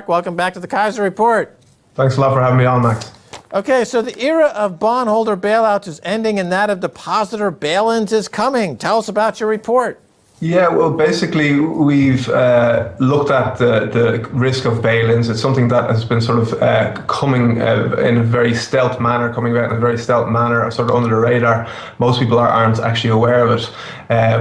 Mark, welcome back to the Kaiser Report. Thanks a lot for having me on, Max. Okay, so the era of bondholder bailouts is ending and that of depositor bail-ins is coming. Tell us about your report. Yeah, well, basically, we've looked at the risk of bail-ins. It's something that has been sort of coming in a very stealth manner, coming out in a very stealth manner, sort of under the radar. Most people aren't actually aware of it,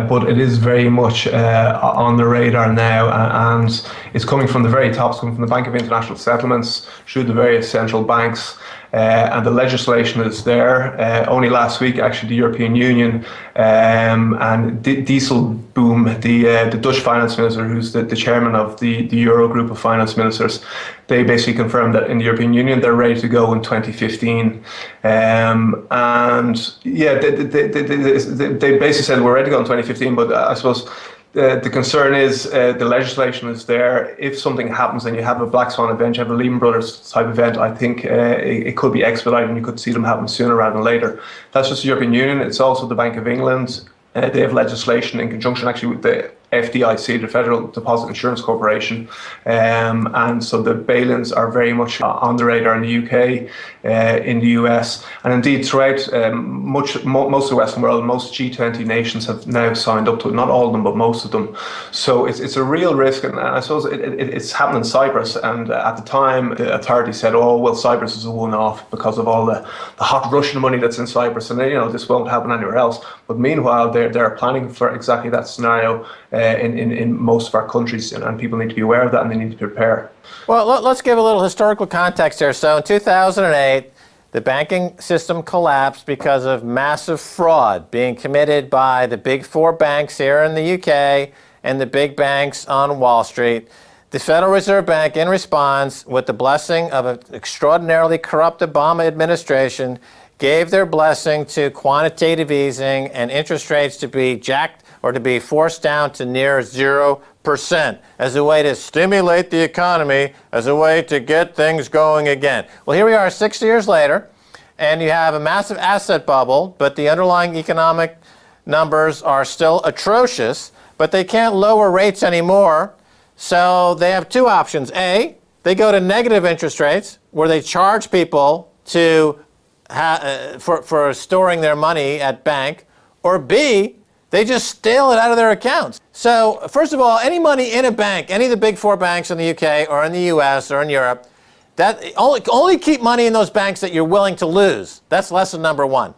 but it is very much on the radar now, and it's coming from the very top. It's coming from the Bank of International Settlements through the various central banks. And the legislation is there. Only last week, actually, the European Union and Dijsselbloem, the Dutch finance minister, who's the chairman of the Euro group of finance ministers, they basically confirmed that in the European Union they're ready to go in 2015. And yeah, they basically said we're ready to go in 2015, but I suppose the concern is the legislation is there. If something happens and you have a black swan event, you have a Lehman Brothers type event, I think it could be expedited and you could see them happen sooner rather than later. That's just the European Union. It's also the Bank of England. They have legislation in conjunction actually with the FDIC, the Federal Deposit Insurance Corporation, and so the bail-ins are very much on the radar in the UK, in the US, and indeed throughout most of the Western world. Most G20 nations have now signed up to it, not all of them, but most of them. So it's a real risk, and I suppose it's happened in Cyprus, and at the time the authorities said, oh, well, Cyprus is a one-off because of all the hot Russian money that's in Cyprus, and this won't happen anywhere else. But meanwhile, they're planning for exactly that scenario in most of our countries, and people need to be aware of that and they need to prepare. Well, let's give a little historical context here. So in 2008, the banking system collapsed because of massive fraud being committed by the big four banks here in the UK and the big banks on Wall Street. The Federal Reserve Bank, in response, with the blessing of an extraordinarily corrupt Obama administration, gave their blessing to quantitative easing and interest rates to be jacked or to be forced down to near 0% as a way to stimulate the economy, as a way to get things going again. Well, here we are 6 years later, and you have a massive asset bubble, but the underlying economic numbers are still atrocious, but they can't lower rates anymore. So they have two options. A, they go to negative interest rates, where they charge people to for storing their money at bank, or B, they just steal it out of their accounts. So first of all, any money in a bank, any of the big four banks in the UK or in the US or in Europe, that only keep money in those banks that you're willing to lose. That's lesson number one.